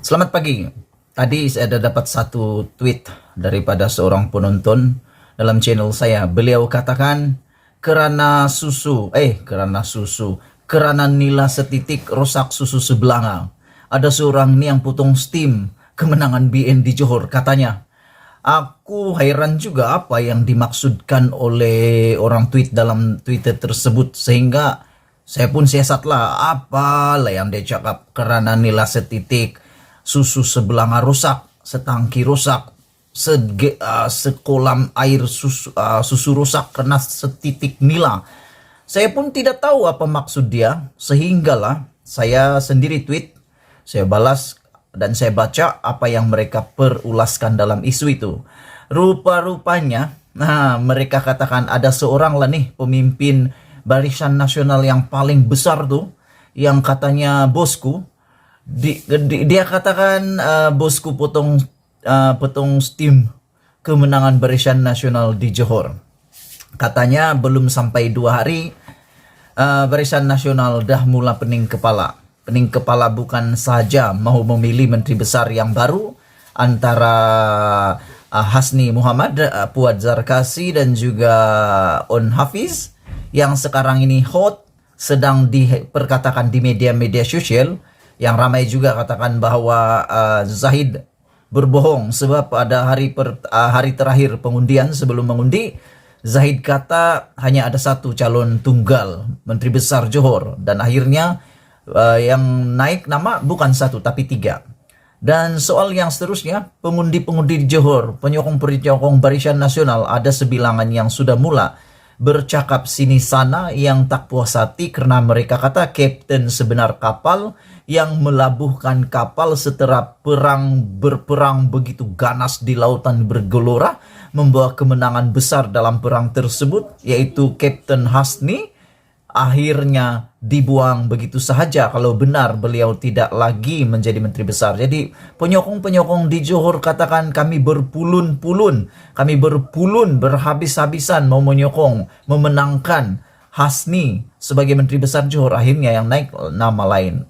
Selamat pagi. Tadi saya ada dapat satu tweet daripada seorang penonton dalam channel saya. Beliau katakan karena nila setitik rusak susu sebelanga. Ada seorang ni yang potong steam kemenangan BN di Johor katanya. Aku heran juga apa yang dimaksudkan oleh orang tweet dalam Twitter tersebut, sehingga saya pun siasatlah apalah yang dia cakap karena nila setitik susu sebelanga rusak, setangki rusak, sekolam air susu rusak karena setitik nila. Saya pun tidak tahu apa maksud dia, sehinggalah saya sendiri tweet, saya balas dan saya baca apa yang mereka perulaskan dalam isu itu. Rupa-rupanya, mereka katakan ada seorang lah nih pemimpin Barisan Nasional yang paling besar tuh, yang katanya bosku. Dia katakan bosku potong steam kemenangan Barisan Nasional di Johor. Katanya belum sampai 2 hari Barisan Nasional dah mula pening kepala. Pening kepala bukan saja mau memilih menteri besar yang baru antara Hasni Muhammad, Puad Zarkasi dan juga On Hafiz yang sekarang ini hot, sedang diperkatakan di media-media sosial, yang ramai juga katakan bahwa Zahid berbohong sebab pada hari terakhir pengundian sebelum mengundi, Zahid kata hanya ada satu calon tunggal menteri besar Johor, dan akhirnya yang naik nama bukan 1 tapi 3. Dan soal yang seterusnya, pengundi-pengundi di Johor, penyokong-penyokong Barisan Nasional, ada sebilangan yang sudah mula bercakap sini sana yang tak puas hati karena mereka kata kapten sebenar kapal yang melabuhkan kapal setelah berperang begitu ganas di lautan bergelora membawa kemenangan besar dalam perang tersebut, yaitu Kapten Hasni, akhirnya dibuang begitu sahaja kalau benar beliau tidak lagi menjadi menteri besar. Jadi penyokong-penyokong di Johor katakan kami berpulun berhabis-habisan mau menyokong, memenangkan Hasni sebagai menteri besar Johor, akhirnya yang naik nama lain.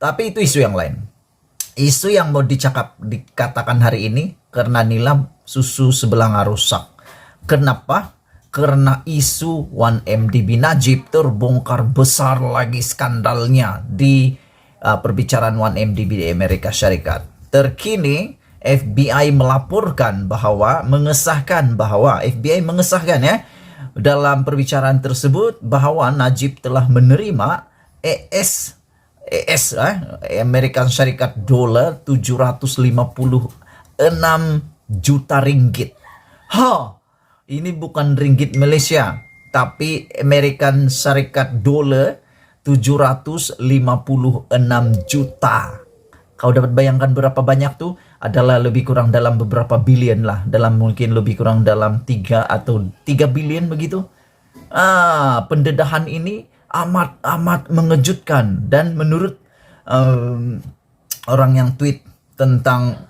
Tapi itu isu yang lain. Isu yang mau dikatakan hari ini karena nila susu sebelanga rusak. Kenapa? Karena isu 1MDB Najib terbongkar besar lagi skandalnya di perbicaraan 1MDB di Amerika Syarikat. Terkini FBI melaporkan FBI mengesahkan ya dalam perbicaraan tersebut bahwa Najib telah menerima Amerika Syarikat dolar 756 juta ringgit. Ini bukan ringgit Malaysia, tapi American Syarikat dolar 756 juta. Kau dapat bayangkan berapa banyak tuh? Adalah lebih kurang dalam beberapa bilion lah. Mungkin lebih kurang dalam 3 atau 3 bilion begitu. Pendedahan ini amat mengejutkan. Dan menurut orang yang tweet tentang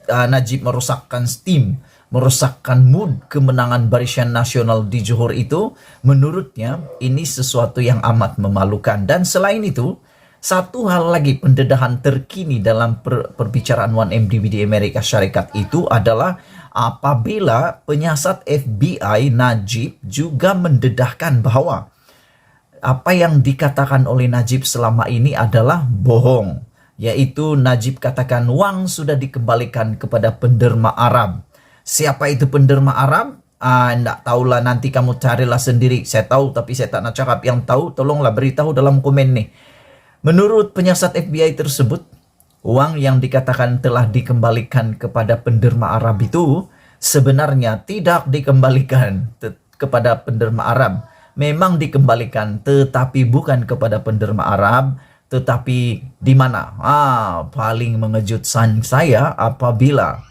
Najib merusakkan steam, merusakkan mood kemenangan Barisan Nasional di Johor itu, menurutnya ini sesuatu yang amat memalukan. Dan selain itu, satu hal lagi pendedahan terkini dalam perbicaraan 1MDB di Amerika Syarikat itu adalah apabila penyiasat FBI Najib juga mendedahkan bahwa apa yang dikatakan oleh Najib selama ini adalah bohong. Yaitu Najib katakan wang sudah dikembalikan kepada penderma Arab. Siapa itu penderma Arab? Nggak tahulah, nanti kamu carilah sendiri. Saya tahu tapi saya tak nak cakap. Yang tahu tolonglah beritahu dalam komen nih. Menurut penyiasat FBI tersebut, uang yang dikatakan telah dikembalikan kepada penderma Arab itu sebenarnya tidak dikembalikan kepada penderma Arab. Memang dikembalikan, tetapi bukan kepada penderma Arab, tetapi di mana? Paling mengejutkan saya apabila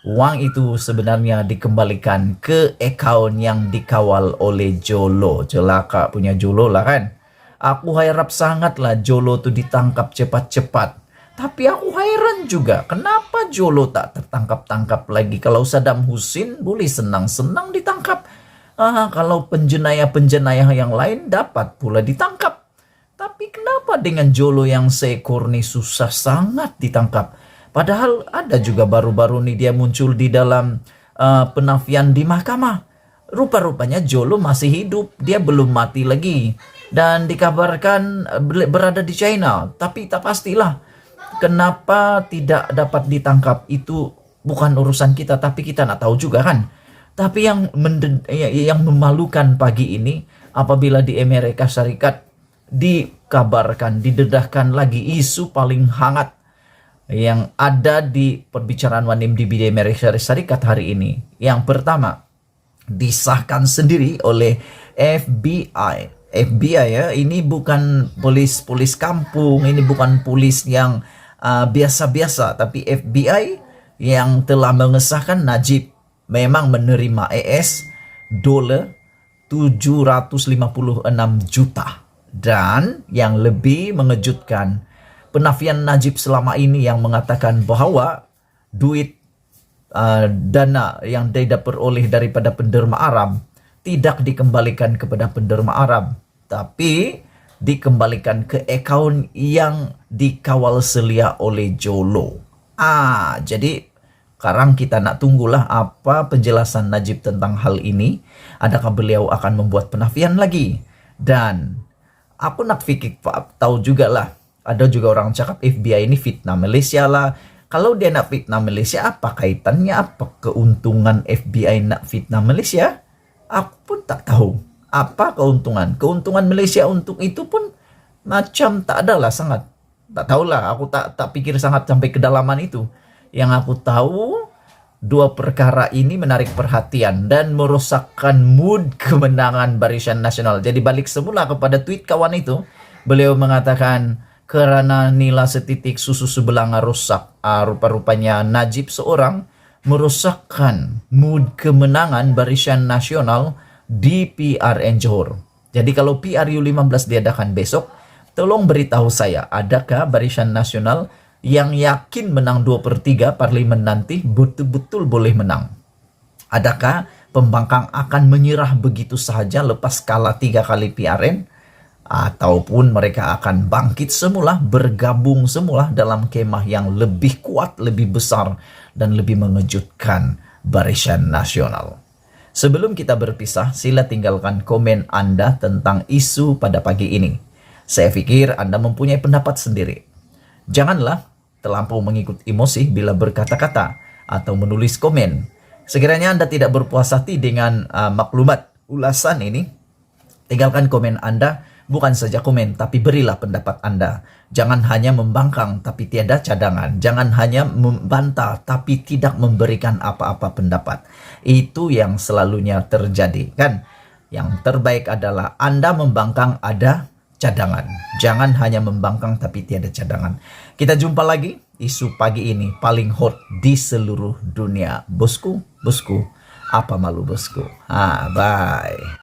uang itu sebenarnya dikembalikan ke akaun yang dikawal oleh Jolo. Celaka punya Jolo lah kan. Aku harap sangatlah Jolo itu ditangkap cepat-cepat. Tapi aku heran juga kenapa Jolo tak tertangkap-tangkap lagi. Kalau Saddam Hussein boleh senang-senang ditangkap. Kalau penjenayah-penjenayah yang lain dapat pula ditangkap. Tapi kenapa Kenapa dengan Jolo yang seekor nih susah sangat ditangkap? Padahal ada juga baru-baru nih dia muncul di dalam penafian di mahkamah. Rupa-rupanya Jolo masih hidup, dia belum mati lagi. Dan dikabarkan berada di China. Tapi tak pastilah kenapa tidak dapat ditangkap. Itu bukan urusan kita, tapi kita nak tahu juga kan. Tapi yang memalukan pagi ini, apabila di Amerika Serikat dikabarkan, didedahkan lagi isu paling hangat yang ada di perbicaraan Wanimdb di Amerika Serikat hari ini. Yang pertama, disahkan sendiri oleh FBI. FBI ya, ini bukan polis kampung, ini bukan polis yang biasa-biasa, tapi FBI yang telah mengesahkan Najib memang menerima dolar 756 juta. Dan yang lebih mengejutkan, penafian Najib selama ini yang mengatakan bahwa duit dana yang dia peroleh daripada penderma Arab tidak dikembalikan kepada penderma Arab, tapi dikembalikan ke akaun yang dikawal selia oleh Jolo. Jadi sekarang kita nak tunggulah apa penjelasan Najib tentang hal ini. Adakah beliau akan membuat penafian lagi? Dan aku nak fikir tahu juga lah, ada juga orang cakap FBI ini fitnah Malaysia lah. Kalau dia nak fitnah Malaysia, apa kaitannya, apa keuntungan FBI nak fitnah Malaysia? Aku pun tak tahu apa keuntungan. Keuntungan Malaysia untuk itu pun macam tak ada lah sangat. Tak tahulah, aku tak pikir sangat sampai kedalaman itu. Yang aku tahu, dua perkara ini menarik perhatian dan merosakkan mood kemenangan Barisan Nasional. Jadi balik semula kepada tweet kawan itu, beliau mengatakan karena nilai setitik susu sebelanga rusak. Rupa-rupanya Najib seorang merosakkan mood kemenangan Barisan Nasional di PRN Johor. Jadi kalau PRU 15 diadakan besok, tolong beritahu saya, adakah Barisan Nasional yang yakin menang 2/3 parlimen nanti betul-betul boleh menang? Adakah pembangkang akan menyerah begitu saja lepas kalah 3 kali PRN? Ataupun mereka akan bangkit semula, bergabung semula dalam kemah yang lebih kuat, lebih besar, dan lebih mengejutkan Barisan Nasional. Sebelum kita berpisah, sila tinggalkan komen Anda tentang isu pada pagi ini. Saya pikir Anda mempunyai pendapat sendiri. Janganlah terlampau mengikut emosi bila berkata-kata atau menulis komen. Sekiranya Anda tidak berpuas hati dengan maklumat ulasan ini, tinggalkan komen Anda. Bukan saja komen, tapi berilah pendapat Anda. Jangan hanya membangkang, tapi tiada cadangan. Jangan hanya membantah, tapi tidak memberikan apa-apa pendapat. Itu yang selalunya terjadi, kan? Yang terbaik adalah Anda membangkang, ada cadangan. Jangan hanya membangkang, tapi tiada cadangan. Kita jumpa lagi, isu pagi ini paling hot di seluruh dunia. Bosku, apa malu bosku? Bye.